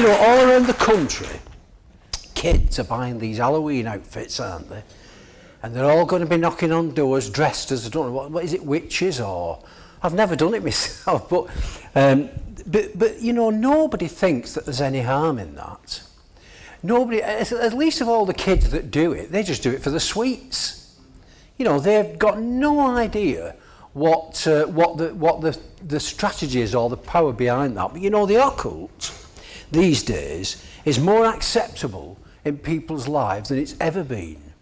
know, all around the country, kids are buying these Halloween outfits, aren't they? And they're all going to be knocking on doors dressed as, I don't know, what is it, witches, or... I've never done it myself, but you know, nobody thinks that there's any harm in that. Nobody, at least of all the kids that do it, they just do it for the sweets. You know, they've got no idea what the strategy is or the power behind that. But you know, the occult these days is more acceptable in people's lives than it's ever been.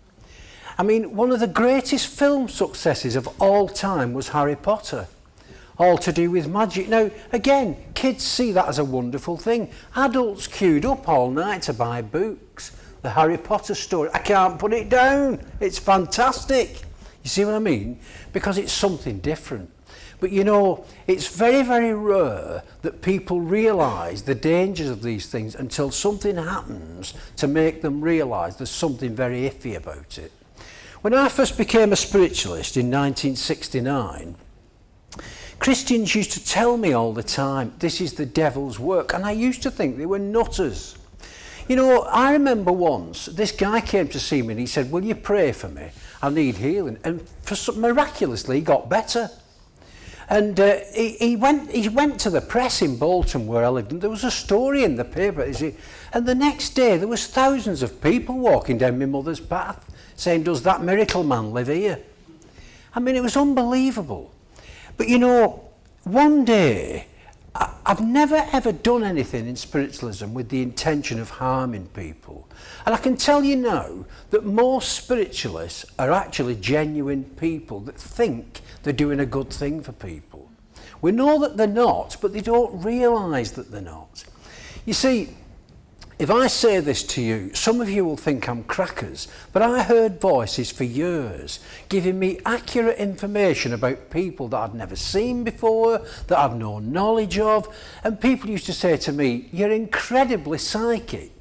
I mean, one of the greatest film successes of all time was Harry Potter. All to do with magic. Now, again, kids see that as a wonderful thing. Adults queued up all night to buy books. The Harry Potter story. I can't put it down. It's fantastic. You see what I mean? Because it's something different. But you know, it's very, very rare that people realise the dangers of these things until something happens to make them realise there's something very iffy about it. When I first became a spiritualist in 1969, Christians used to tell me all the time, this is the devil's work, and I used to think they were nutters. You know, I remember once, this guy came to see me and he said, will you pray for me? I need healing. And miraculously, he got better. And he went to the press in Bolton where I lived, and there was a story in the paper. And the next day, there was thousands of people walking down my mother's path saying, does that miracle man live here? I mean, it was unbelievable. But you know, one day, I've never ever done anything in spiritualism with the intention of harming people. And I can tell you now that most spiritualists are actually genuine people that think they're doing a good thing for people. We know that they're not, but they don't realise that they're not. You see, if I say this to you, some of you will think I'm crackers, but I heard voices for years giving me accurate information about people that I'd never seen before, that I've no knowledge of, and people used to say to me, you're incredibly psychic.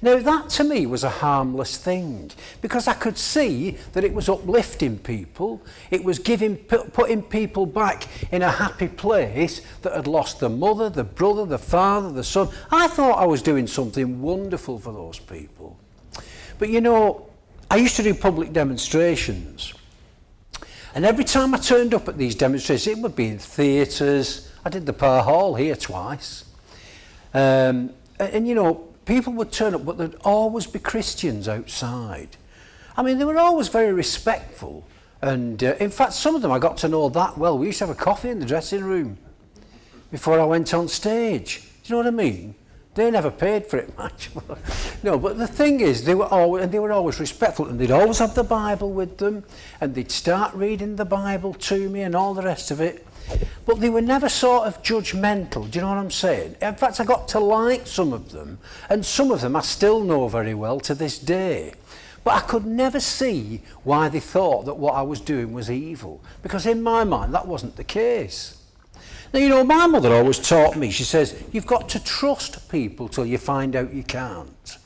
Now that to me was a harmless thing, because I could see that it was uplifting people, it was putting people back in a happy place that had lost the mother, the brother, the father, the son. I thought I was doing something wonderful for those people. But you know, I used to do public demonstrations, and every time I turned up at these demonstrations, it would be in theatres. I did the Par Hall here twice, and you know, people would turn up, but there'd always be Christians outside. I mean, they were always very respectful. And in fact, some of them I got to know that well. We used to have a coffee in the dressing room before I went on stage. Do you know what I mean? They never paid for it much. No, but the thing is, they were always respectful, and they'd always have the Bible with them, and they'd start reading the Bible to me and all the rest of it. But they were never sort of judgmental, do you know what I'm saying? In fact, I got to like some of them, and some of them I still know very well to this day. But I could never see why they thought that what I was doing was evil, because in my mind that wasn't the case. Now, you know, my mother always taught me, she says, you've got to trust people till you find out you can't.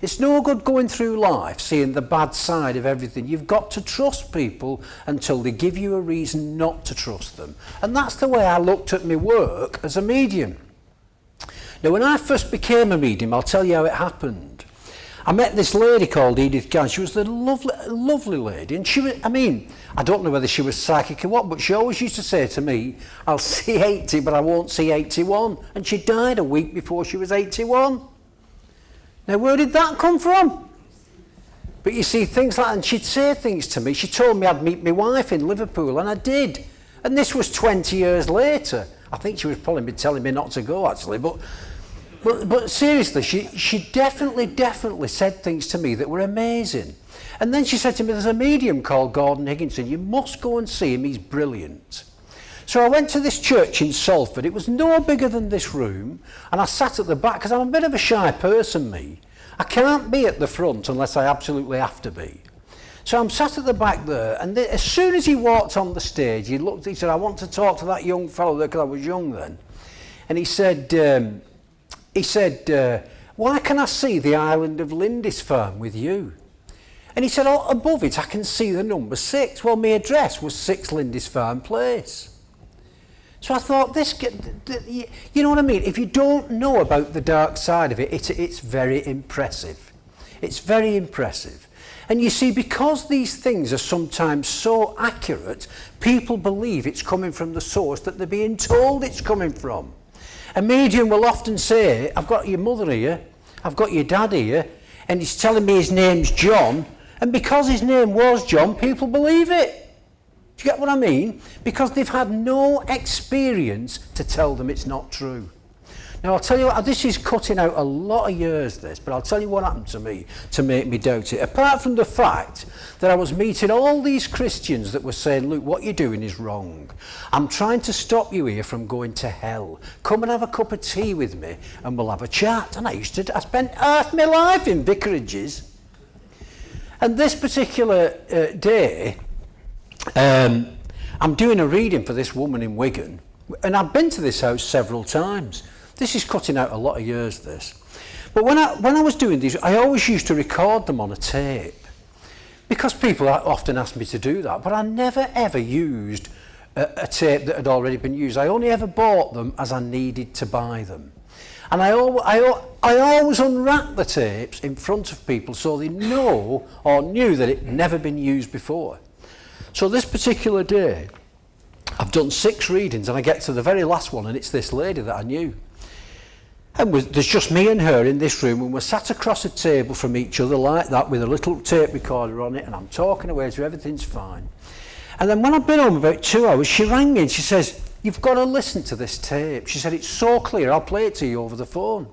It's no good going through life seeing the bad side of everything. You've got to trust people until they give you a reason not to trust them. And that's the way I looked at my work as a medium. Now, when I first became a medium, I'll tell you how it happened. I met this lady called Edith Gann. She was a lovely, lovely lady. And she was, I mean, I don't know whether she was psychic or what, but she always used to say to me, I'll see 80, but I won't see 81. And she died a week before she was 81. Now, where did that come from? But you see, things like that, and she'd say things to me. She told me I'd meet my wife in Liverpool, and I did. And this was 20 years later. I think she was probably telling me not to go, actually. But seriously, she definitely said things to me that were amazing. And then she said to me, there's a medium called Gordon Higginson. You must go and see him. He's brilliant. So I went to this church in Salford. It was no bigger than this room, and I sat at the back because I'm a bit of a shy person, me. I can't be at the front unless I absolutely have to be. So I'm sat at the back there, and as soon as he walked on the stage, he said, I want to talk to that young fellow there, because I was young then. And he said, why can I see the island of Lindisfarne with you? And he said, oh, above it I can see the number 6. Well, my address was 6 Lindisfarne Place. So I thought, you know what I mean? If you don't know about the dark side of it, it's very impressive. It's very impressive. And you see, because these things are sometimes so accurate, people believe it's coming from the source that they're being told it's coming from. A medium will often say, I've got your mother here, I've got your dad here, and he's telling me his name's John, and because his name was John, people believe it. Do you get what I mean? Because they've had no experience to tell them it's not true. Now I'll tell you what, this is cutting out a lot of years this, but I'll tell you what happened to me to make me doubt it. Apart from the fact that I was meeting all these Christians that were saying, look, what you're doing is wrong. I'm trying to stop you here from going to hell. Come and have a cup of tea with me and we'll have a chat. And I spent half my life in vicarages. And this particular day, I'm doing a reading for this woman in Wigan, and I've been to this house several times. This is cutting out a lot of years, this. But when I was doing these, I always used to record them on a tape, because people often ask me to do that, but I never ever used a tape that had already been used. I only ever bought them as I needed to buy them. And I always unwrap the tapes in front of people so they know or knew that it had never been used before. So this particular day, I've done 6 readings and I get to the very last one and it's this lady that I knew. And there's just me and her in this room and we're sat across a table from each other like that with a little tape recorder on it, and I'm talking away so everything's fine. And then when I've been home about 2 hours, she rang me and she says, you've got to listen to this tape. She said, it's so clear, I'll play it to you over the phone.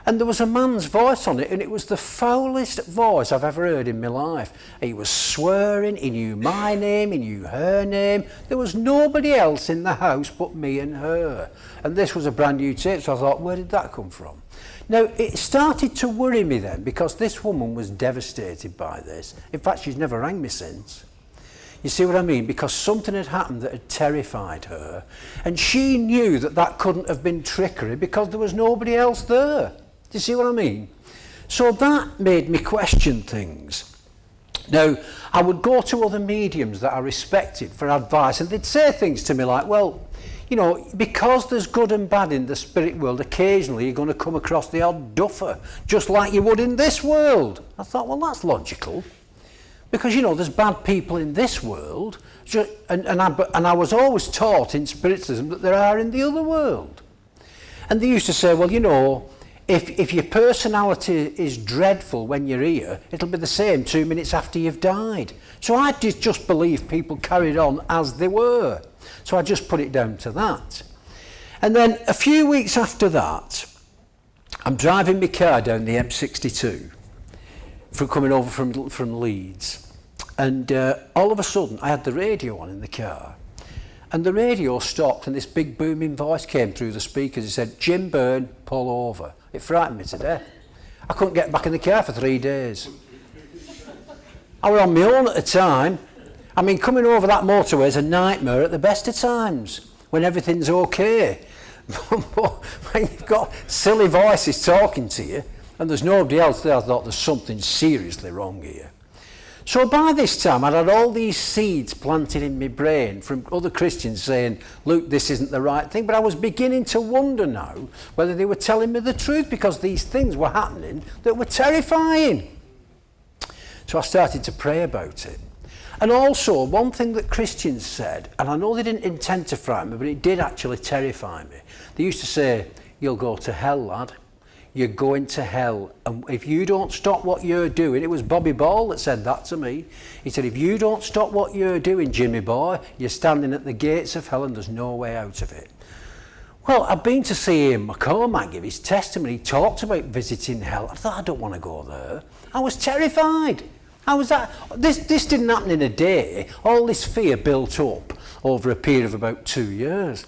And there was a man's voice on it, and it was the foulest voice I've ever heard in my life. He was swearing, he knew my name, he knew her name. There was nobody else in the house but me and her. And this was a brand new tape, so I thought, where did that come from? Now, it started to worry me then, because this woman was devastated by this. In fact, she's never rang me since. You see what I mean? Because something had happened that had terrified her, and she knew that that couldn't have been trickery because there was nobody else there. Do you see what I mean? So that made me question things. Now, I would go to other mediums that I respected for advice, and they'd say things to me like, well, you know, because there's good and bad in the spirit world, occasionally you're going to come across the odd duffer, just like you would in this world. I thought, well, that's logical. Because, you know, there's bad people in this world, and I was always taught in spiritualism that there are in the other world. And they used to say, well, you know, if your personality is dreadful when you're here, it'll be the same 2 minutes after you've died. So I just believed people carried on as they were. So I just put it down to that. And then a few weeks after that, I'm driving my car down the M62 from coming over from Leeds. And all of a sudden, I had the radio on in the car. And the radio stopped and this big booming voice came through the speakers. It said, Jim Byrne, pull over. It frightened me to death. I couldn't get back in the car for 3 days. I was on my own at the time. I mean, coming over that motorway is a nightmare at the best of times, when everything's okay. But when you've got silly voices talking to you, and there's nobody else there, I thought there's something seriously wrong here. So by this time, I'd had all these seeds planted in my brain from other Christians saying, look, this isn't the right thing. But I was beginning to wonder now whether they were telling me the truth, because these things were happening that were terrifying. So I started to pray about it. And also, one thing that Christians said, and I know they didn't intend to frighten me, but it did actually terrify me. They used to say, you'll go to hell, lad. You're going to hell, and if you don't stop what you're doing, it was Bobby Ball that said that to me. He said, if you don't stop what you're doing, Jimmy boy, you're standing at the gates of hell and there's no way out of it. Well, I've been to see Ian McCormack give his testimony. He talked about visiting hell. I thought, I don't want to go there. I was terrified. This didn't happen in a day. All this fear built up over a period of about 2 years.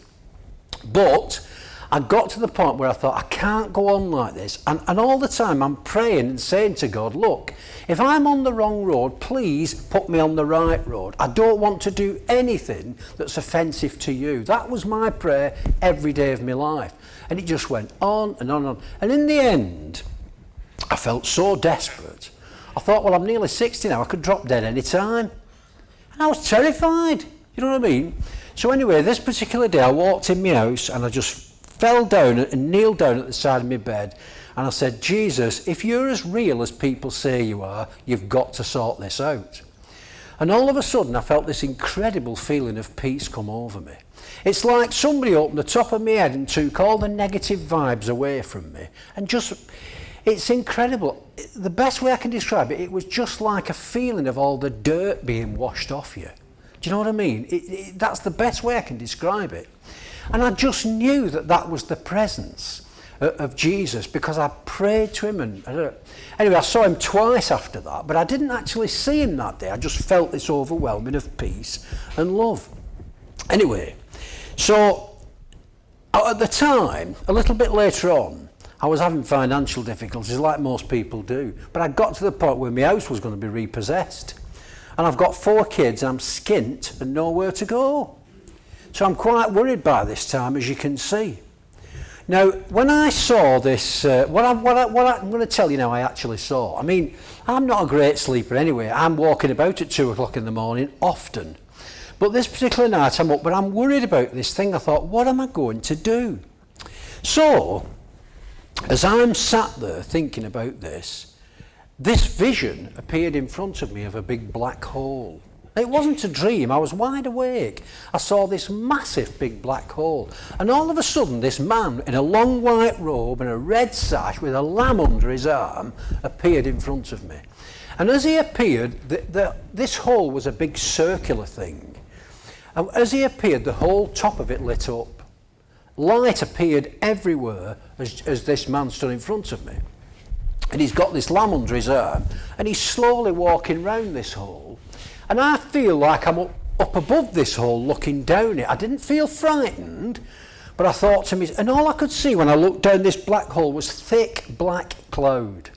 But I got to the point where I thought, I can't go on like this. And all the time I'm praying and saying to God, look, if I'm on the wrong road, please put me on the right road. I don't want to do anything that's offensive to you. That was my prayer every day of my life. And it just went on and on and on. And in the end, I felt so desperate. I thought, well, I'm nearly 60 now. I could drop dead any time. And I was terrified. You know what I mean? So anyway, this particular day I walked in my house and I just fell down and kneeled down at the side of my bed and I said, Jesus, if you're as real as people say you are, you've got to sort this out. And all of a sudden I felt this incredible feeling of peace come over me. It's like somebody opened the top of my head and took all the negative vibes away from me. And just, it's incredible. The best way I can describe it, it was just like a feeling of all the dirt being washed off you. Do you know what I mean? That's the best way I can describe it. And I just knew that that was the presence of Jesus because I prayed to him. And anyway, I saw him twice after that, but I didn't actually see him that day. I just felt this overwhelming of peace and love. Anyway, so at the time, a little bit later on, I was having financial difficulties like most people do, but I got to the point where my house was going to be repossessed. And I've got 4 kids and I'm skint and nowhere to go. So I'm quite worried by this time, as you can see. Now, when I saw this, what I'm going to tell you now I actually saw. I mean, I'm not a great sleeper anyway. I'm walking about at 2 o'clock in the morning often. But this particular night I'm up, but I'm worried about this thing. I thought, what am I going to do? So, as I'm sat there thinking about this vision appeared in front of me of a big black hole. It wasn't a dream, I was wide awake. I saw this massive big black hole. And all of a sudden this man in a long white robe and a red sash with a lamb under his arm appeared in front of me. And as he appeared, this hole was a big circular thing. And as he appeared, the whole top of it lit up. Light appeared everywhere as this man stood in front of me. And he's got this lamb under his arm and he's slowly walking round this hole. And I feel like I'm up above this hole looking down it. I didn't feel frightened, but I thought to me, and all I could see when I looked down this black hole was thick black cloud.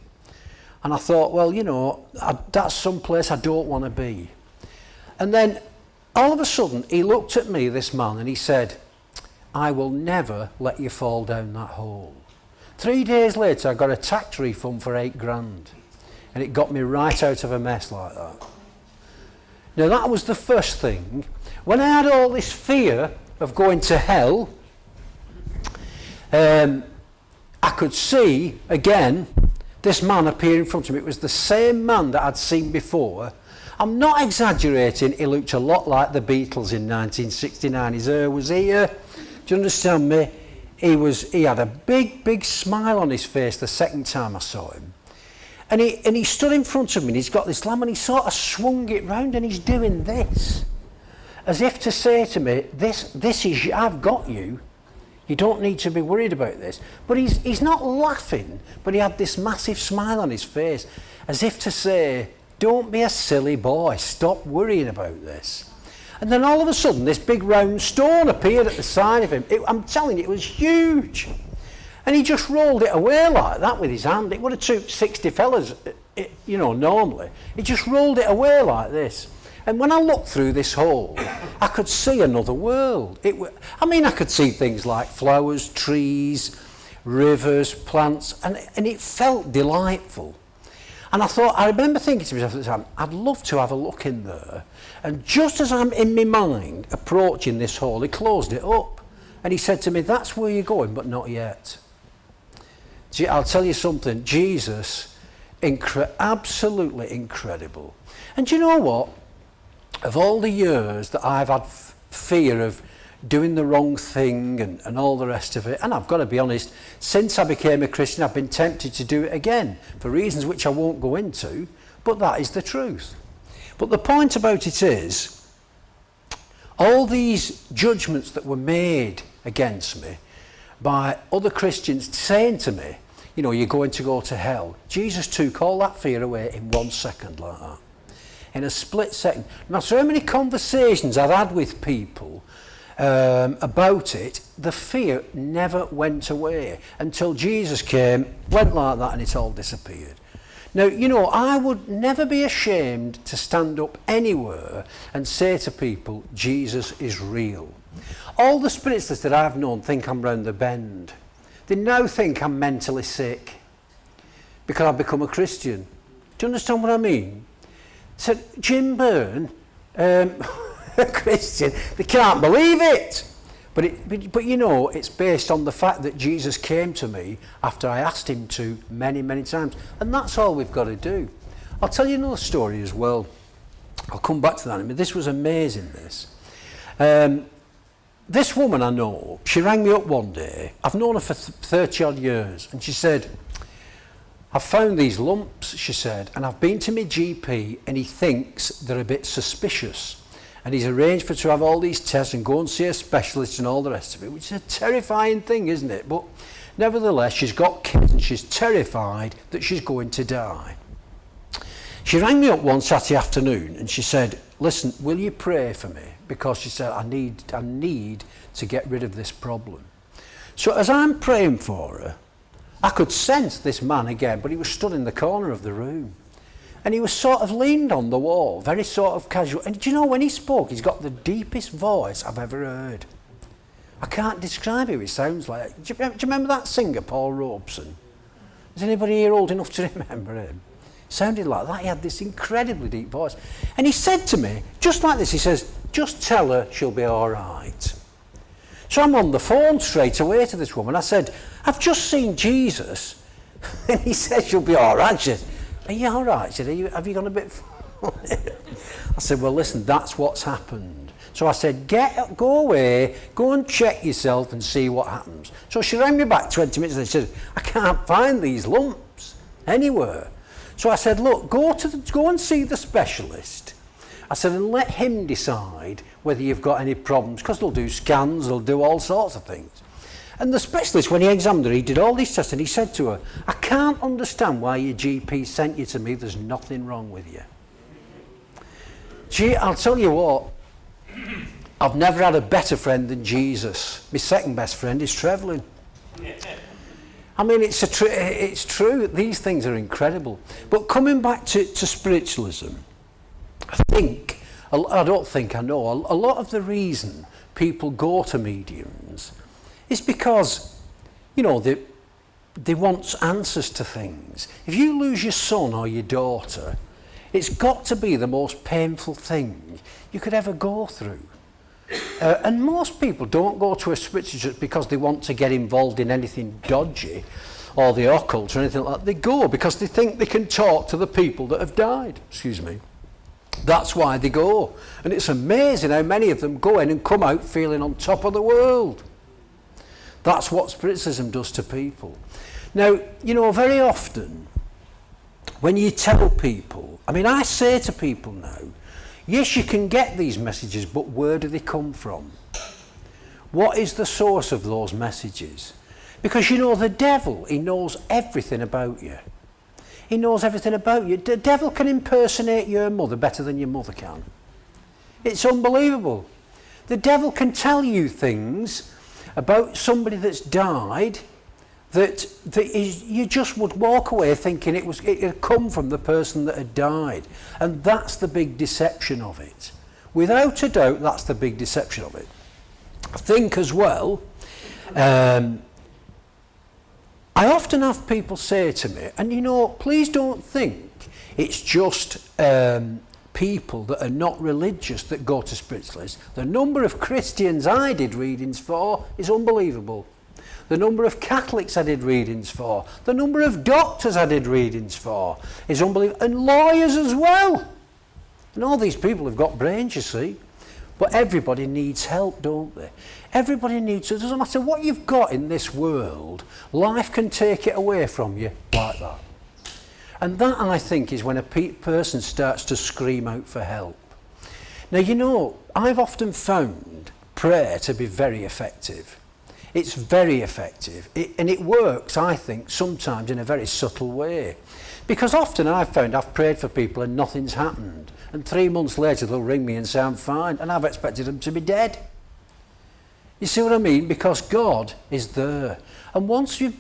And I thought, well, you know, that's some place I don't want to be. And then all of a sudden he looked at me, this man, and he said, I will never let you fall down that hole. 3 days later I got a tax refund for £8,000 and it got me right out of a mess like that. Now that was the first thing. When I had all this fear of going to hell, I could see again this man appear in front of me. It was the same man that I'd seen before. I'm not exaggerating, he looked a lot like the Beatles in 1969. His hair was here, do you understand me? He had a big smile on his face the second time I saw him. And he stood in front of me and he's got this lamb and he sort of swung it round and he's doing this. As if to say to me, this is, I've got you. You don't need to be worried about this. But he's not laughing, but he had this massive smile on his face. As if to say, don't be a silly boy, stop worrying about this. And then all of a sudden this big round stone appeared at the side of him. I'm telling you, it was huge. And he just rolled it away like that with his hand. It would have took 60 fellas, you know, normally. He just rolled it away like this. And when I looked through this hole, I could see another world. I could see things like flowers, trees, rivers, plants, and it felt delightful. And I remember thinking to myself at the time, I'd love to have a look in there. And just as I'm in my mind approaching this hole, he closed it up. And he said to me, that's where you're going, but not yet. I'll tell you something, Jesus, absolutely incredible. And do you know what? Of all the years that I've had fear of doing the wrong thing and all the rest of it, and I've got to be honest, since I became a Christian, I've been tempted to do it again, for reasons which I won't go into, but that is the truth. But the point about it is, all these judgments that were made against me by other Christians saying to me, you know, you're going to go to hell. Jesus took all that fear away in 1 second like that. In a split second. No matter how many conversations I've had with people about it, the fear never went away until Jesus came, went like that and it all disappeared. Now, you know, I would never be ashamed to stand up anywhere and say to people, Jesus is real. All the spiritualists that I've known think I'm round the bend. They now think I'm mentally sick because I've become a Christian. Do you understand what I mean? So Jim Byrne, a Christian. They can't believe it. But you know, it's based on the fact that Jesus came to me after I asked him to many, many times. And that's all we've got to do. I'll tell you another story as well. I'll come back to that in a minute. This was amazing, this. This woman I know, she rang me up one day. I've known her for 30 odd years. And she said, I've found these lumps, she said, and I've been to my GP and he thinks they're a bit suspicious. And he's arranged for her to have all these tests and go and see a specialist and all the rest of it, which is a terrifying thing, isn't it? But nevertheless, she's got kids and she's terrified that she's going to die. She rang me up one Saturday afternoon and she said, listen, will you pray for me? Because she said, I need to get rid of this problem. So as I'm praying for her, I could sense this man again, but he was stood in the corner of the room. And he was sort of leaned on the wall, very sort of casual. And do you know, when he spoke, he's got the deepest voice I've ever heard. I can't describe who he sounds like. Do you remember that singer, Paul Robeson? Is anybody here old enough to remember him? Sounded like that. He had this incredibly deep voice. And he said to me, just like this, he says, just tell her she'll be all right. So I'm on the phone straight away to this woman. I said, I've just seen Jesus. And he said, she'll be all right. She said, are you all right? She said, have you gone a bit funny? I said, well, listen, that's what's happened. So I said, go away, go and check yourself and see what happens. So she rang me back 20 minutes and she said, I can't find these lumps anywhere. So I said, look, go and see the specialist. I said, and let him decide whether you've got any problems, because they'll do scans, they'll do all sorts of things. And the specialist, when he examined her, he did all these tests and he said to her, I can't understand why your GP sent you to me, there's nothing wrong with you. Gee, I'll tell you what, I've never had a better friend than Jesus. My second best friend is Trevlin. I mean, it's true, these things are incredible. But coming back to spiritualism, I know, a lot of the reason people go to mediums is because, you know, they want answers to things. If you lose your son or your daughter, it's got to be the most painful thing you could ever go through. And most people don't go to a spiritualist because they want to get involved in anything dodgy or the occult or anything like that. They go because they think they can talk to the people that have died. Excuse me. That's why they go. And it's amazing how many of them go in and come out feeling on top of the world. That's what spiritualism does to people. Now, you know, very often when you tell people, I mean, I say to people now, yes, you can get these messages, but where do they come from? What is the source of those messages? Because, you know, the devil, he knows everything about you. He knows everything about you. The devil can impersonate your mother better than your mother can. It's unbelievable. The devil can tell you things about somebody that's died that you just would walk away thinking it had come from the person that had died. And that's the big deception of it. Without a doubt, that's the big deception of it. I think as well, I often have people say to me, and you know, please don't think it's just people that are not religious that go to spiritualists. The number of Christians I did readings for is unbelievable. The number of Catholics I did readings for, the number of doctors I did readings for is unbelievable, and lawyers as well. And all these people have got brains, you see. But everybody needs help, don't they? Everybody needs, it doesn't matter what you've got in this world, life can take it away from you like that. And that, I think, is when a person starts to scream out for help. Now, you know, I've often found prayer to be very effective. It's very effective. And it works, I think, sometimes in a very subtle way. Because often I've found I've prayed for people and nothing's happened. And 3 months later they'll ring me and say I'm fine. And I've expected them to be dead. You see what I mean? Because God is there. And once you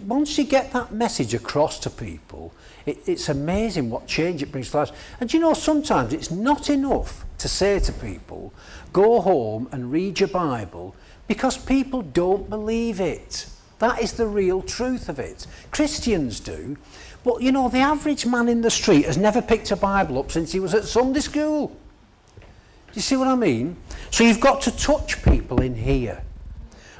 get that message across to people, it's amazing what change it brings to lives. And you know, sometimes it's not enough to say to people, go home and read your Bible, because people don't believe it. That is the real truth of it. Christians do. But you know, the average man in the street has never picked a Bible up since he was at Sunday school. you see what I mean? So you've got to touch people in here.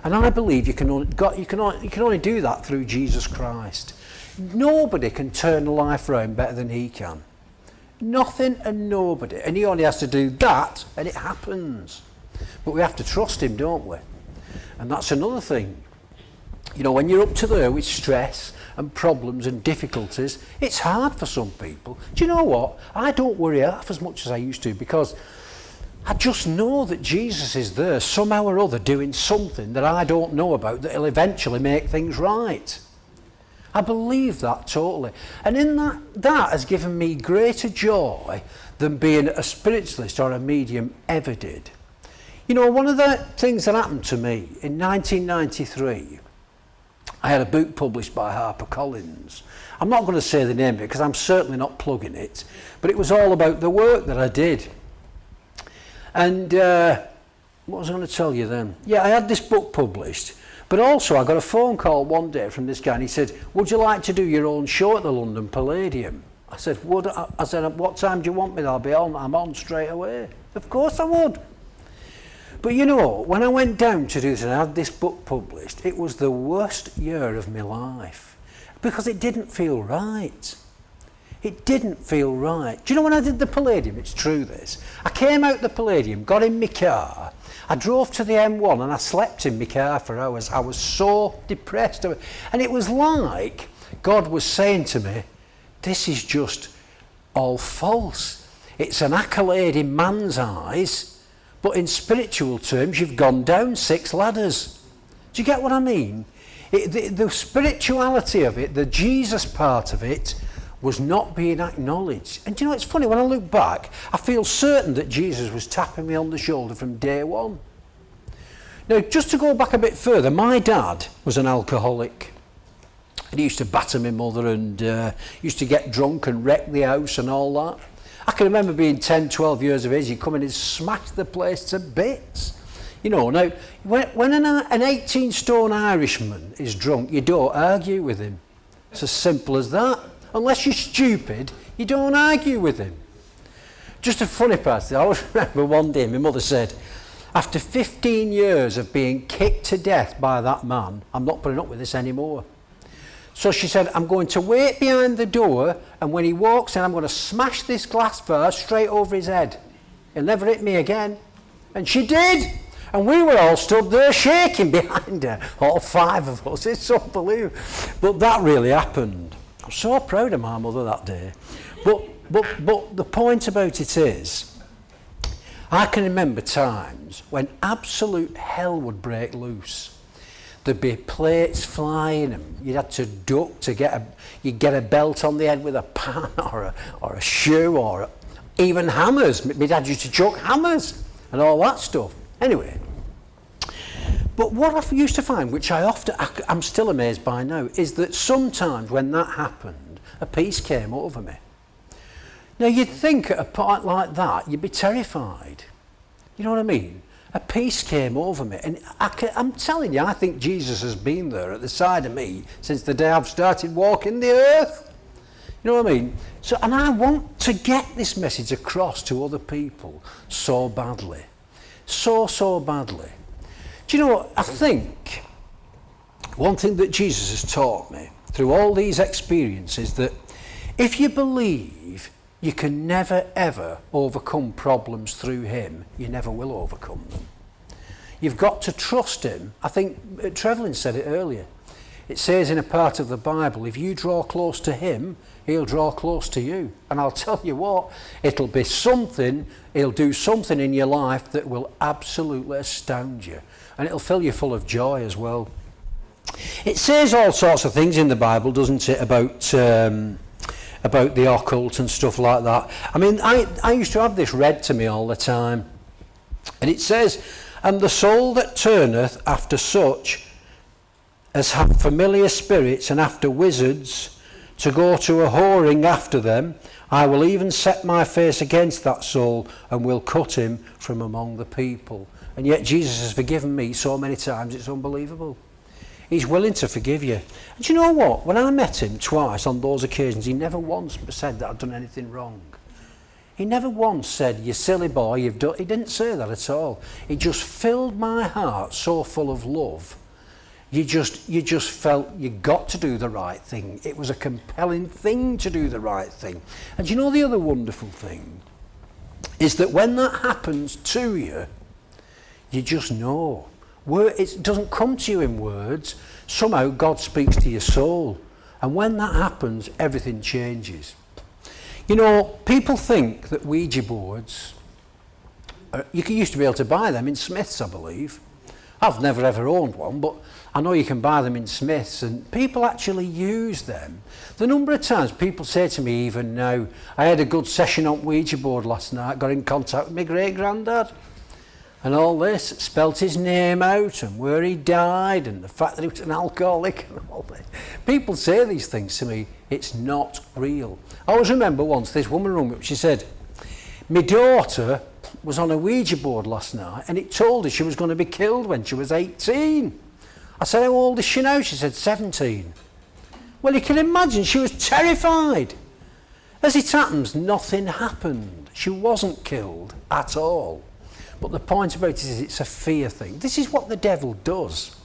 And I believe you can only do that through Jesus Christ. Nobody can turn a life around better than he can. Nothing and nobody. And he only has to do that and it happens. But we have to trust him, don't we? And that's another thing. You know, when you're up to there with stress and problems and difficulties, it's hard for some people. Do you know what? I don't worry half as much as I used to, because I just know that Jesus is there somehow or other doing something that I don't know about that will eventually make things right. I believe that totally. And in that has given me greater joy than being a spiritualist or a medium ever did. You know, one of the things that happened to me in 1993, I had a book published by HarperCollins. I'm not going to say the name of it because I'm certainly not plugging it, but it was all about the work that I did. And what was I going to tell you then? Yeah, I had this book published, but also I got a phone call one day from this guy, and he said, would you like to do your own show at the London Palladium? I said, would I? I said, what time do you want me? I'll be on. I'm on straight away. Of course I would. But you know, when I went down to do this and I had this book published, it was the worst year of my life because it didn't feel right. It didn't feel right. Do you know when I did the Palladium, it's true this, I came out the Palladium, got in my car, I drove to the M1 and I slept in my car for hours. I was so depressed. And it was like God was saying to me, this is just all false. It's an accolade in man's eyes, but in spiritual terms, you've gone down 6 ladders. Do you get what I mean? The spirituality of it, the Jesus part of it, was not being acknowledged. And do you know, it's funny, when I look back, I feel certain that Jesus was tapping me on the shoulder from day one. Now, just to go back a bit further, my dad was an alcoholic. And he used to batter my mother and used to get drunk and wreck the house and all that. I can remember being 10, 12 years of age, he'd come in and smash the place to bits. You know, now, when an 18-stone Irishman is drunk, you don't argue with him. It's as simple as that. Unless you're stupid, you don't argue with him. Just a funny part, I always remember one day my mother said, after 15 years of being kicked to death by that man, I'm not putting up with this anymore. So she said, I'm going to wait behind the door, and when he walks in, I'm going to smash this glass vase straight over his head. He'll never hit me again. And she did. And we were all stood there shaking behind her, all 5 of us. It's unbelievable. But that really happened. I'm so proud of my mother that day. But the point about it is, I can remember times when absolute hell would break loose. There'd be plates flying and you'd have to duck to you'd get a belt on the head with a pan or a shoe or even hammers. My dad used to chuck hammers and all that stuff. Anyway, but what I used to find, which I'm still amazed by now, is that sometimes when that happened, a peace came over me. Now you'd think at a point like that, you'd be terrified. You know what I mean? A peace came over me, and I'm telling you, I think Jesus has been there at the side of me since the day I've started walking the earth. You know what I mean? So, and I want to get this message across to other people so badly. So badly. Do you know what? I think one thing that Jesus has taught me through all these experiences, that if you believe you can never ever overcome problems through him, you never will overcome them. You've got to trust him. I think Trevelyan said it earlier. It says in a part of the Bible, if you draw close to him, he'll draw close to you. And I'll tell you what, it'll be something, he'll do something in your life that will absolutely astound you. And it'll fill you full of joy as well. It says all sorts of things in the Bible, doesn't it, about the occult and stuff like that. I mean, I used to have this read to me all the time. And it says, and the soul that turneth after such as have familiar spirits and after wizards, to go to a whoring after them, I will even set my face against that soul and will cut him from among the people. And yet Jesus has forgiven me so many times, it's unbelievable. He's willing to forgive you. And do you know what? When I met him twice on those occasions, he never once said that I'd done anything wrong. He never once said, you silly boy, you've done... He didn't say that at all. He just filled my heart so full of love. You just felt you got to do the right thing. It was a compelling thing to do the right thing. And you know the other wonderful thing is that when that happens to you, you just know. It doesn't come to you in words. Somehow God speaks to your soul. And when that happens, everything changes. You know, people think that Ouija boards, you used to be able to buy them in Smiths, I believe. I've never ever owned one, but I know you can buy them in Smiths, and people actually use them. The number of times people say to me even now, I had a good session on Ouija board last night, got in contact with my great-granddad, and all this, spelt his name out and where he died and the fact that he was an alcoholic and all this. People say these things to me, it's not real. I always remember once this woman rang me up, she said, my daughter was on a Ouija board last night and it told her she was going to be killed when she was 18. I said, how old is she now? She said, 17. Well, you can imagine, she was terrified. As it happens, nothing happened. She wasn't killed at all. But the point about it is it's a fear thing. This is what the devil does.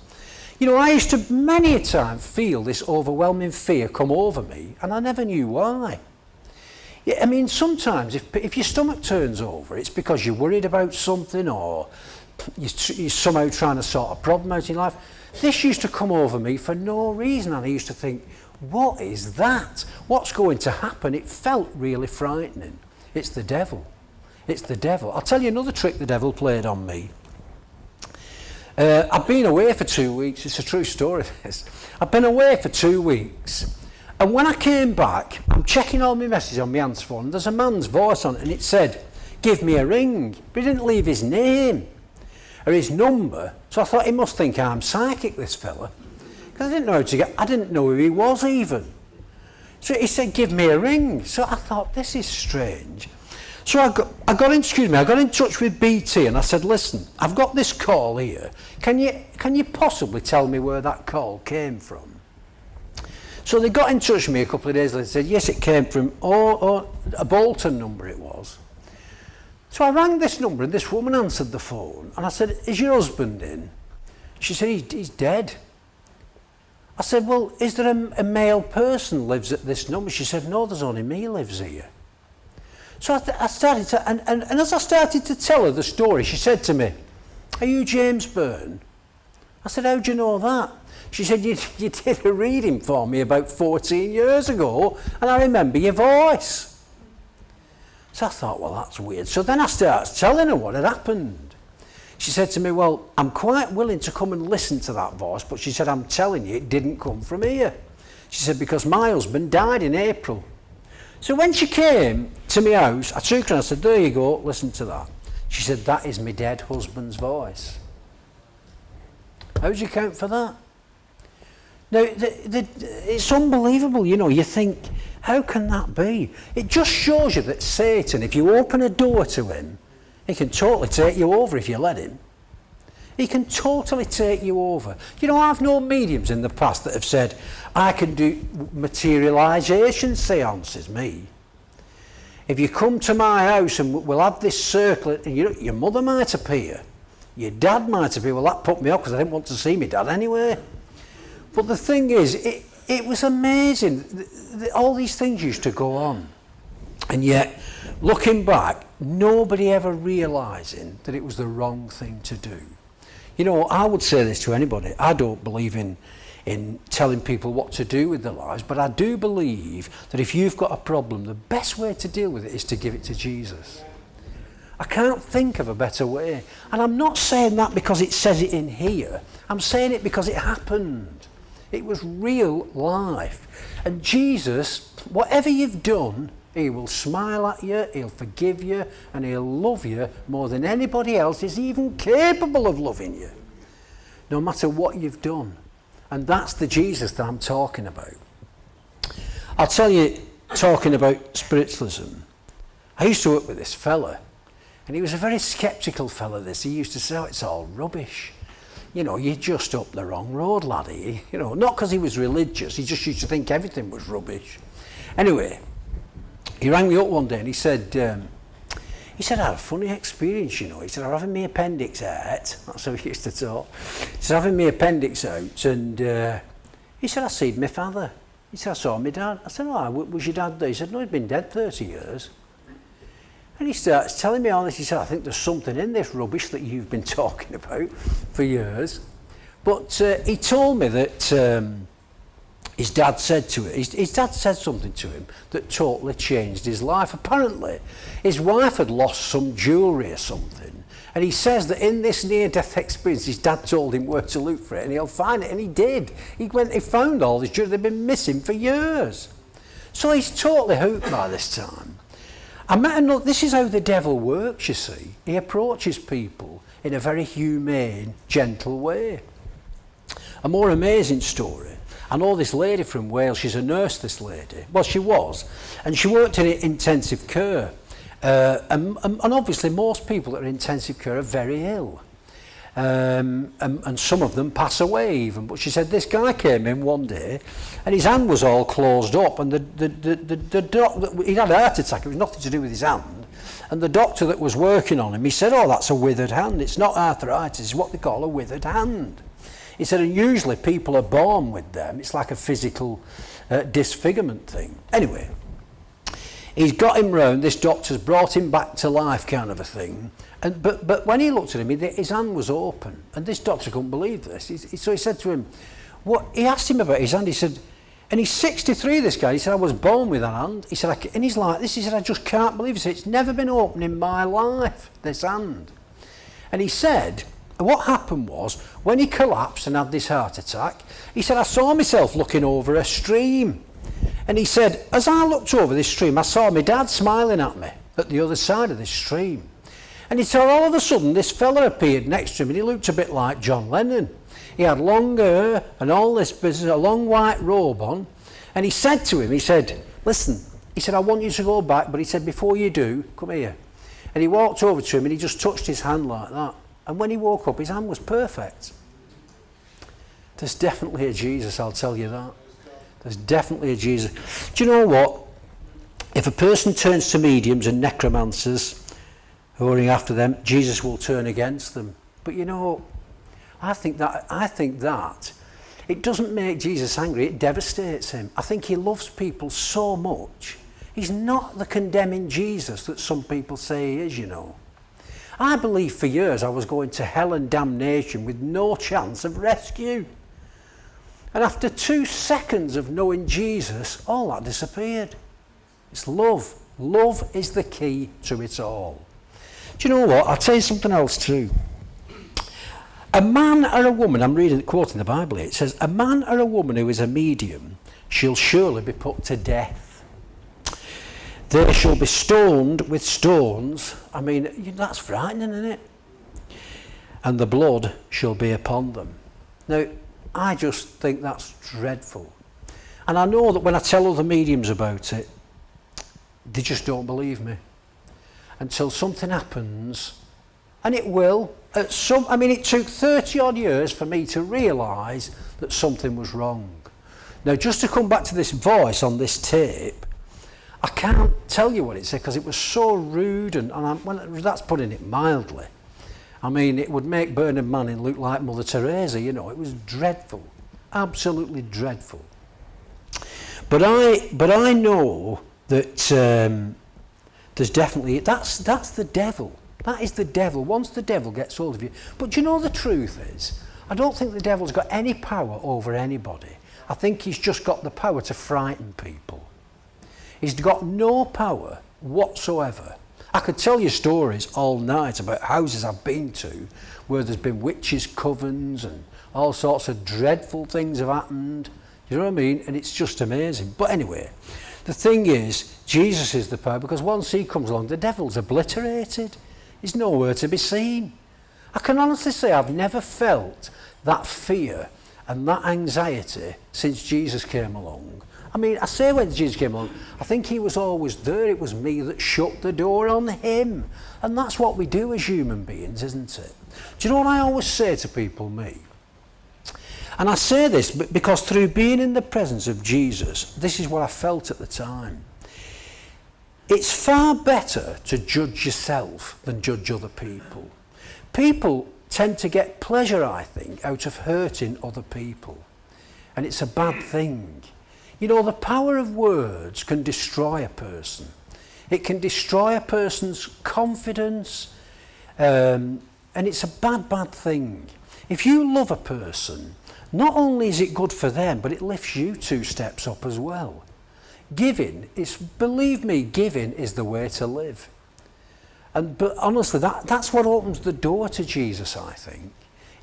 You know, I used to many a time feel this overwhelming fear come over me, and I never knew why. Yeah, I mean, sometimes if your stomach turns over, it's because you're worried about something or you're somehow trying to sort a problem out in life. This used to come over me for no reason, and I used to think, what is that? What's going to happen? It felt really frightening. It's the devil. It's the devil. I'll tell you another trick the devil played on me. I've been away for 2 weeks. It's a true story, this. I've been away for 2 weeks. And when I came back, I'm checking all my messages on my answer phone. There's a man's voice on it, and it said, give me a ring. But he didn't leave his name or his number. So I thought, he must think I'm psychic, this fella. Because I didn't know how to get... I didn't know who he was even. So he said, give me a ring. So I thought, this is strange. So I got in touch with BT and I said, listen, I've got this call here. Can you possibly tell me where that call came from? So they got in touch with me a couple of days later and said, yes, it came from a Bolton number it was. So I rang this number and this woman answered the phone and I said, is your husband in? She said, he's dead. I said, well, is there a male person lives at this number? She said, no, there's only me lives here. So I started to, and as I started to tell her the story, she said to me, are you James Byrne? I said, how do you know that? She said, you did a reading for me about 14 years ago, and I remember your voice. So I thought, well, that's weird. So then I started telling her what had happened. She said to me, well, I'm quite willing to come and listen to that voice, but she said, I'm telling you, it didn't come from here. She said, because my husband died in April. So when she came to my house, I took her and I said, there you go, listen to that. She said, that is my dead husband's voice. How do you account for that? Now, it's unbelievable, you know, you think, how can that be? It just shows you that Satan, if you open a door to him, he can totally take you over if you let him. He can totally take you over. You know, I've known mediums in the past that have said, I can do materialisation seances, me. If you come to my house and we'll have this circle, and your mother might appear, your dad might appear. Well, that put me off because I didn't want to see my dad anyway. But the thing is, it was amazing. All these things used to go on. And yet, looking back, nobody ever realising that it was the wrong thing to do. You know, I would say this to anybody. I don't believe in telling people what to do with their lives, but I do believe that if you've got a problem, the best way to deal with it is to give it to Jesus. I can't think of a better way. And I'm not saying that because it says it in here. I'm saying it because it happened. It was real life. And Jesus, whatever you've done, he will smile at you, he'll forgive you, and he'll love you more than anybody else is even capable of loving you, no matter what you've done. And that's the Jesus that I'm talking about. I'll tell you, talking about spiritualism, I used to work with this fella, and he was a very sceptical fella, this. He used to say, oh, it's all rubbish. You know, you're just up the wrong road, laddie. You know, not because he was religious, he just used to think everything was rubbish. Anyway, he rang me up one day and he said, He said, I had a funny experience, you know. He said, I'm having my appendix out. That's how he used to talk. He said, having my appendix out, and he said, I seen my father. He said, I saw my dad. I said, oh, was your dad there? He said, no, he's been dead 30 years. And he starts telling me all this. He said, I think there's something in this rubbish that you've been talking about for years. But he told me that his dad said to it, his dad said something to him that totally changed his life. Apparently, his wife had lost some jewellery or something. And he says that in this near-death experience, his dad told him where to look for it and he'll find it. And he did. He found all this jewellery. They'd been missing for years. So he's totally hooked by this time. I met another, this is how the devil works, you see. He approaches people in a very humane, gentle way. A more amazing story. I know this lady from Wales, she's a nurse, this lady. Well, she was. And she worked in intensive care. And obviously most people that are in intensive care are very ill. And some of them pass away even. But she said this guy came in one day and his hand was all closed up, and the doctor, he had a heart attack, it was nothing to do with his hand. And the doctor that was working on him, he said, oh, that's a withered hand. It's not arthritis, it's what they call a withered hand. He said, and usually people are born with them. It's like a physical disfigurement thing. Anyway, he's got him round, this doctor's brought him back to life kind of a thing. And, but when he looked at him, his hand was open. And this doctor couldn't believe this. So he said to him, what? He asked him about his hand. He said, and he's 63, this guy. He said, I was born with that hand. He said, and he's like this. He said, I just can't believe it. He said, it's never been open in my life, this hand. And he said, what happened was, when he collapsed and had this heart attack, he said, I saw myself looking over a stream. And he said, as I looked over this stream, I saw my dad smiling at me at the other side of this stream. And he said, all of a sudden, this fella appeared next to him, and he looked a bit like John Lennon. He had long hair and all this business, a long white robe on. And he said to him, he said, listen, he said, I want you to go back, but he said, before you do, come here. And he walked over to him and he just touched his hand like that. And when he woke up, his hand was perfect. There's definitely a Jesus, I'll tell you that. There's definitely a Jesus. Do you know what? If a person turns to mediums and necromancers, whoring after them, Jesus will turn against them. But you know, I think that it doesn't make Jesus angry, it devastates him. I think he loves people so much. He's not the condemning Jesus that some people say he is, you know. I believed for years I was going to hell and damnation with no chance of rescue. And after 2 seconds of knowing Jesus, all that disappeared. It's love. Love is the key to it all. Do you know what? I'll tell you something else too. A man or a woman, I'm reading, quoting the Bible here, it says, a man or a woman who is a medium shall surely be put to death. They shall be stoned with stones. I mean, that's frightening, isn't it? And the blood shall be upon them. Now, I just think that's dreadful. And I know that when I tell other mediums about it, they just don't believe me. Until something happens, and it will. It took 30 odd years for me to realise that something was wrong. Now, just to come back to this voice on this tape, I can't tell you what it said because it was so rude, and that's putting it mildly. I mean, it would make Byrne and Manning look like Mother Teresa, you know. It was dreadful, absolutely dreadful. But I know that there's definitely, that's the devil. That is the devil. Once the devil gets hold of you. But you know the truth is, I don't think the devil's got any power over anybody. I think he's just got the power to frighten people. He's got no power whatsoever. I could tell you stories all night about houses I've been to where there's been witches' covens and all sorts of dreadful things have happened. You know what I mean? And it's just amazing. But anyway, the thing is, Jesus is the power, because once he comes along, the devil's obliterated. He's nowhere to be seen. I can honestly say I've never felt that fear and that anxiety since Jesus came along. I mean, I say when Jesus came along, I think he was always there. It was me that shut the door on him. And that's what we do as human beings, isn't it? Do you know what I always say to people, me? And I say this because through being in the presence of Jesus, this is what I felt at the time. It's far better to judge yourself than judge other people. People tend to get pleasure, I think, out of hurting other people. And it's a bad thing. You know, the power of words can destroy a person. It can destroy a person's confidence, and it's a bad, bad thing. If you love a person, not only is it good for them, but it lifts you 2 steps up as well. Giving is, believe me, giving is the way to live. But honestly, that's what opens the door to Jesus, I think.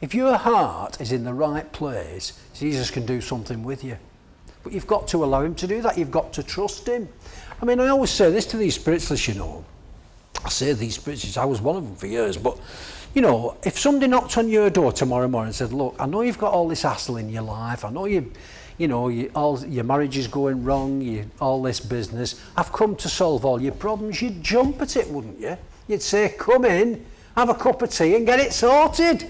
If your heart is in the right place, Jesus can do something with you. But you've got to allow him to do that. You've got to trust him. I mean, I always say this to these spiritualists, you know. I say these spiritualists, I was one of them for years, but, you know, if somebody knocked on your door tomorrow morning and said, look, I know you've got all this hassle in your life, I know all your marriage is going wrong, all this business, I've come to solve all your problems, you'd jump at it, wouldn't you? You'd say, come in, have a cup of tea and get it sorted.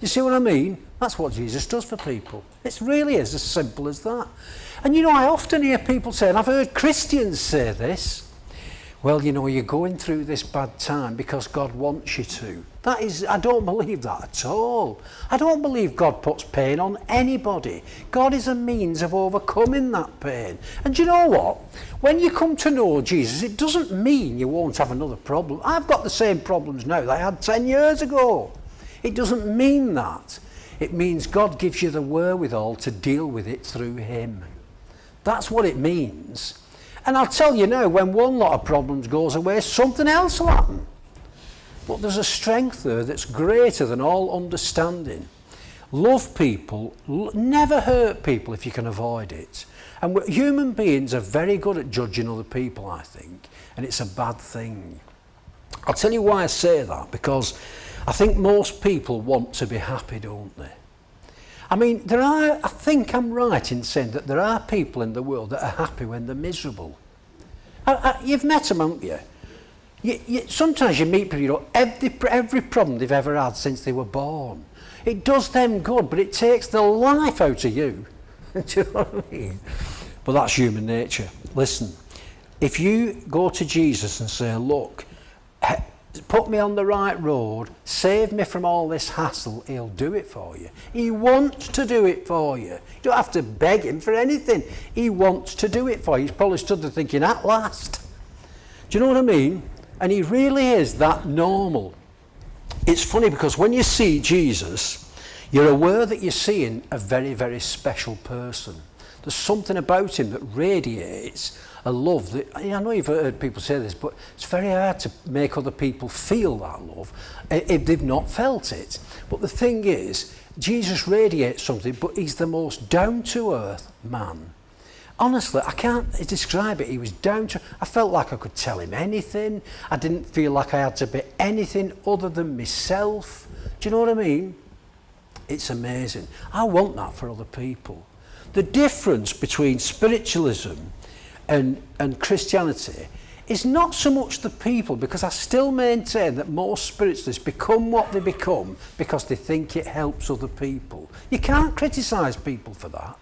You see what I mean? That's what Jesus does for people. It really is as simple as that. And you know, I often hear people say, and I've heard Christians say this, well, you know, you're going through this bad time because God wants you to. That is, I don't believe that at all. I don't believe God puts pain on anybody. God is a means of overcoming that pain. And do you know what? When you come to know Jesus, it doesn't mean you won't have another problem. I've got the same problems now that I had 10 years ago. It doesn't mean that. It means God gives you the wherewithal to deal with it through him. That's what it means. And I'll tell you now, when one lot of problems goes away, something else will happen. But there's a strength there that's greater than all understanding. Love people, never hurt people if you can avoid it. And human beings are very good at judging other people, I think, and it's a bad thing. I'll tell you why I say that, because I think most people want to be happy, don't they? I mean, I think I'm right in saying that there are people in the world that are happy when they're miserable. You've met them, haven't you? Sometimes you meet people, you know, every problem they've ever had since they were born. It does them good, but it takes the life out of you. Do you know what I mean? But that's human nature. Listen, if you go to Jesus and say, look, put me on the right road, save me from all this hassle, he'll do it for you. He wants to do it for you. You don't have to beg him for anything. He wants to do it for you. He's probably stood there thinking, at last. Do you know what I mean? And he really is that normal. It's funny because when you see Jesus, you're aware that you're seeing a very, very special person. There's something about him that radiates a love that, I know you've heard people say this, but it's very hard to make other people feel that love if they've not felt it. But the thing is, Jesus radiates something, but he's the most down-to-earth man. Honestly, I can't describe it. He was down to, I felt like I could tell him anything. I didn't feel like I had to be anything other than myself. Do you know what I mean? It's amazing. I want that for other people. The difference between spiritualism and Christianity is not so much the people, because I still maintain that most spiritualists become what they become because they think it helps other people. You can't criticise people for that.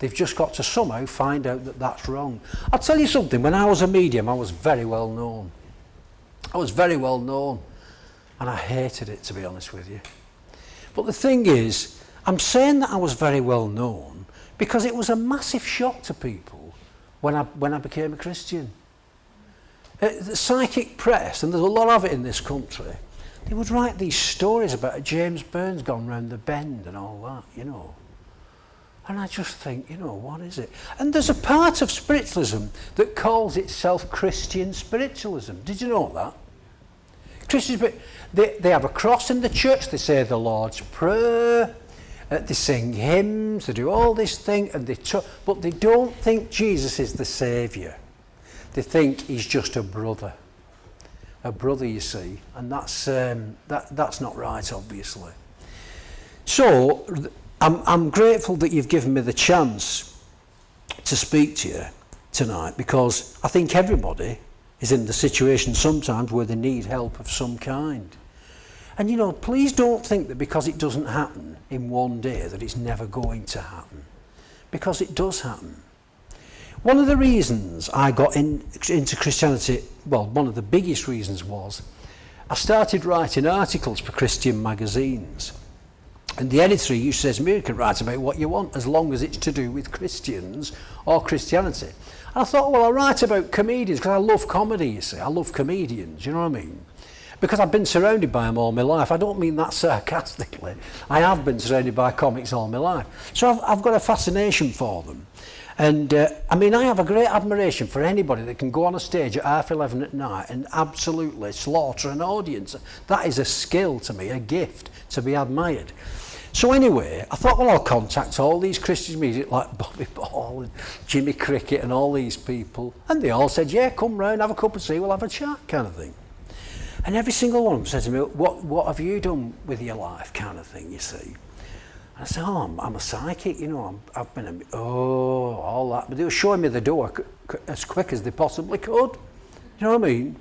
They've just got to somehow find out that that's wrong. I'll tell you something, when I was a medium, I was very well known. I was very well known, and I hated it, to be honest with you. But the thing is, I'm saying that I was very well known because it was a massive shock to people when I became a Christian. The psychic press, and there's a lot of it in this country, they would write these stories about James Byrne's gone round the bend and all that, you know. And I just think, you know, what is it? And there's a part of spiritualism that calls itself Christian spiritualism. Did you know that? Christian, they have a cross in the church, they say the Lord's Prayer, they sing hymns, they do all this thing, and but they don't think Jesus is the saviour. They think he's just a brother, you see, and that's not right, obviously. So I'm grateful that you've given me the chance to speak to you tonight, because I think everybody is in the situation sometimes where they need help of some kind. And you know, please don't think that because it doesn't happen in one day that it's never going to happen, because it does happen. One of the reasons I got into Christianity, well, one of the biggest reasons was I started writing articles for Christian magazines. And the editor used to say to me, you can write about what you want as long as it's to do with Christians or Christianity. And I thought, well, I'll write about comedians because I love comedy, you see. I love comedians, you know what I mean? Because I've been surrounded by them all my life. I don't mean that sarcastically. I have been surrounded by comics all my life. So I've got a fascination for them. And I mean, I have a great admiration for anybody that can go on a stage at 11:30 at night and absolutely slaughter an audience. That is a skill to me, a gift to be admired. So anyway, I thought, well, I'll contact all these Christian music like Bobby Ball and Jimmy Cricket and all these people. And they all said, yeah, come round, have a cup of tea, we'll have a chat kind of thing. And every single one of them said to me, what have you done with your life kind of thing, you see? I said, oh, I'm a psychic, you know, I've been all that. But they were showing me the door as quick as they possibly could. You know what I mean?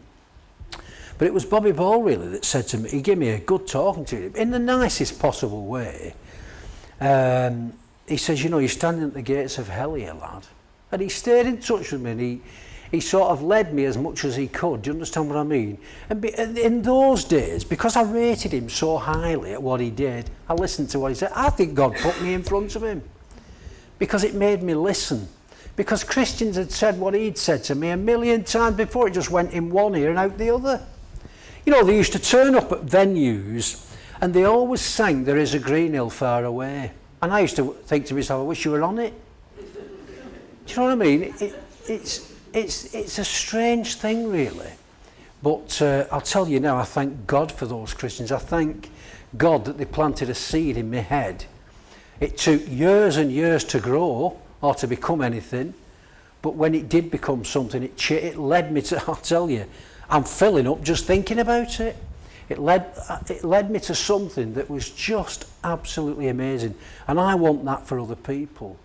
But it was Bobby Ball, really, that said to me, he gave me a good talking to him, in the nicest possible way. He says, you know, you're standing at the gates of hell here, lad. And he stayed in touch with me, and he sort of led me as much as he could. Do you understand what I mean? And in those days, because I rated him so highly at what he did, I listened to what he said. I think God put me in front of him because it made me listen. Because Christians had said what he'd said to me a million times before. It just went in one ear and out the other. You know, they used to turn up at venues and they always sang There Is a Green Hill Far Away. And I used to think to myself, I wish you were on it. Do you know what I mean? It's a strange thing, really. But I'll tell you now, I thank God for those Christians. I thank God that they planted a seed in my head. It took years and years to grow or to become anything. But when it did become something, it led me to, I'll tell you, I'm filling up just thinking about it. It led me to something that was just absolutely amazing. And I want that for other people.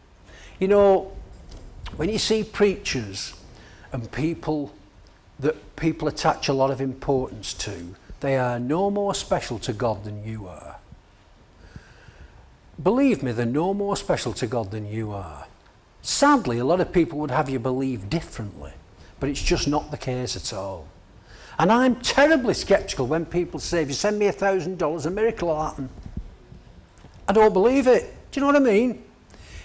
You know, when you see preachers and people that people attach a lot of importance to, they are no more special to God than you are. Believe me, they're no more special to God than you are. Sadly, a lot of people would have you believe differently, but it's just not the case at all. And I'm terribly sceptical when people say, if you send me $1,000, a miracle will happen. I don't believe it. Do you know what I mean?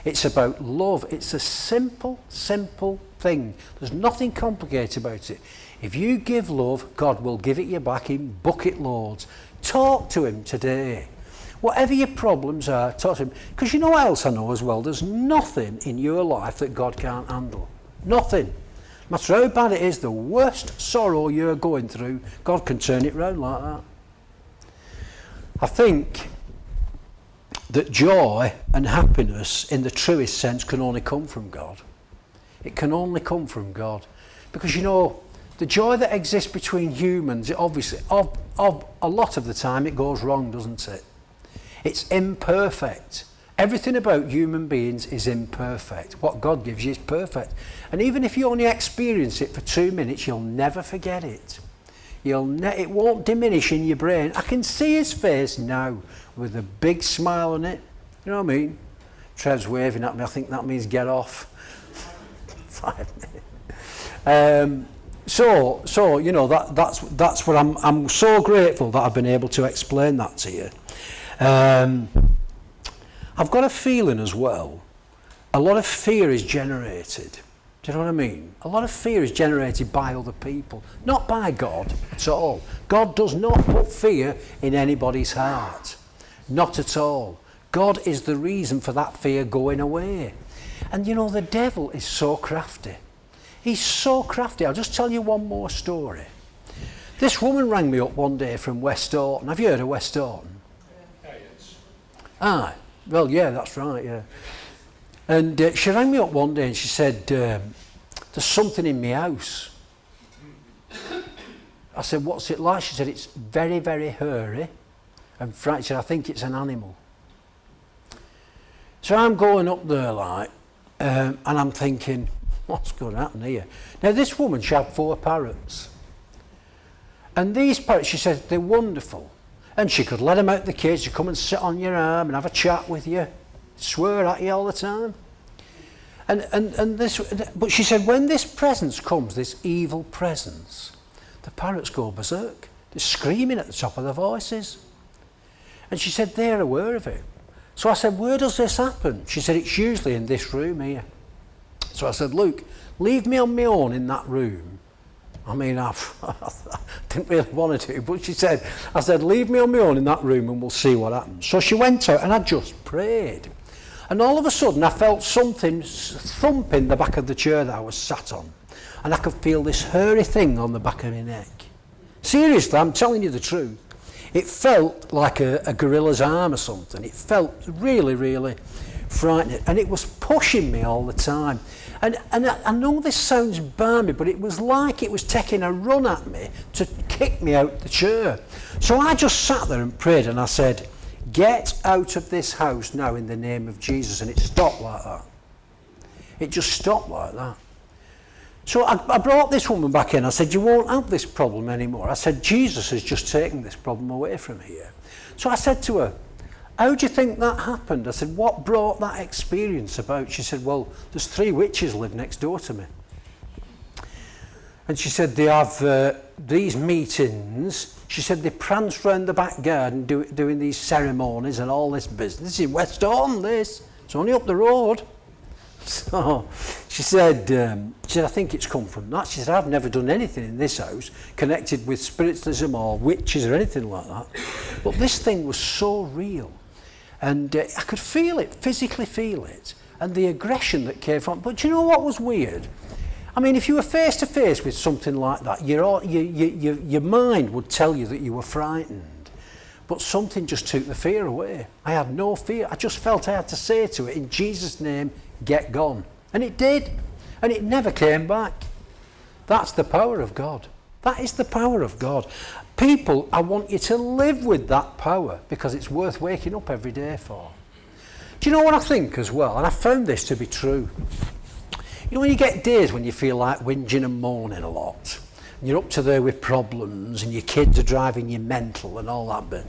It's about love. It's a simple, simple thing. There's nothing complicated about it. If you give love, God will give it you back in bucket loads. Talk to him today. Whatever your problems are, talk to him. Because you know what else I know as well? There's nothing in your life that God can't handle. Nothing. No matter how bad it is, the worst sorrow you're going through, God can turn it round like that. I think that joy and happiness in the truest sense can only come from God. It can only come from God. Because you know, the joy that exists between humans, it obviously, of a lot of the time it goes wrong, doesn't it? It's imperfect. Everything about human beings is imperfect. What God gives you is perfect. And even if you only experience it for 2 minutes, you'll never forget it. It won't diminish in your brain. I can see his face now with a big smile on it. You know what I mean? Trev's waving at me. I think that means get off. 5 minutes. So you know, that's what I'm so grateful that I've been able to explain that to you. I've got a feeling as well, a lot of fear is generated. Do you know what I mean? A lot of fear is generated by other people, not by God at all. God does not put fear in anybody's heart. Not at all. God is the reason for that fear going away. And you know, the devil is so crafty. He's so crafty. I'll just tell you one more story. This woman rang me up one day from West Orton. Have you heard of West Orton? Ah, well, yeah, that's right, yeah. And she rang me up one day and she said, there's something in my house. I said, what's it like? She said, it's very, very hairy and frightened. She said, I think it's an animal. So I'm going up there, like, and I'm thinking, what's going to happen here? Now, this woman, she had 4 parrots. And these parrots, she said, they're wonderful. And she could let them out the cage to come and sit on your arm and have a chat with you, swear at you all the time. And this, but she said, when this presence comes, this evil presence, the parrots go berserk. They're screaming at the top of their voices. And she said, they're aware of it. So I said, where does this happen? She said, it's usually in this room here. So I said, Luke, leave me on my own in that room. I mean, I didn't really want to, but I said, leave me on my own in that room and we'll see what happens. So she went out and I just prayed. And all of a sudden I felt something thumping the back of the chair that I was sat on. And I could feel this hairy thing on the back of my neck. Seriously, I'm telling you the truth. It felt like a gorilla's arm or something. It felt really, really frightening. And it was pushing me all the time. And I know this sounds balmy, but it was like it was taking a run at me to kick me out the chair. So I just sat there and prayed and I said, get out of this house now in the name of Jesus. And it stopped like that. It just stopped like that. So I brought this woman back in. I said, you won't have this problem anymore. I said, Jesus has just taken this problem away from here. So I said to her, how do you think that happened? I said, what brought that experience about? She said, well, there's 3 witches live next door to me. And she said, they have these meetings. She said, they prance round the back garden doing these ceremonies and all this business. This is West Horn, this. It's only up the road. So she said, I think it's come from that. She said, I've never done anything in this house connected with spiritualism or witches or anything like that. But this thing was so real. And I could feel it, physically feel it. And the aggression that came from it. But do you know what was weird? I mean, if you were face to face with something like that, your mind would tell you that you were frightened. But something just took the fear away. I had no fear. I just felt I had to say to it, in Jesus' name, get gone. And it did. And it never came back. That's the power of God. That is the power of God. People, I want you to live with that power because it's worth waking up every day for. Do you know what I think as well? And I found this to be true. You know when you get days when you feel like whinging and moaning a lot, and you're up to there with problems and your kids are driving you mental and all that bit.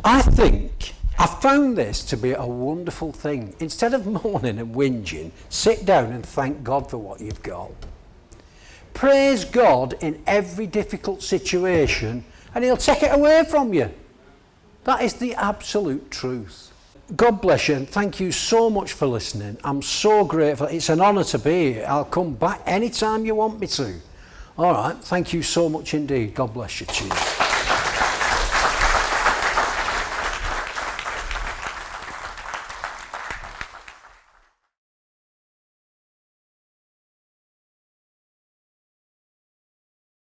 I think I found this to be a wonderful thing. Instead of moaning and whinging, sit down and thank God for what you've got. Praise God in every difficult situation and he'll take it away from you. That is the absolute truth. God bless you and thank you so much for listening. I'm so grateful. It's an honour to be here. I'll come back anytime you want me to. All right, thank you so much indeed. God bless you. Cheers.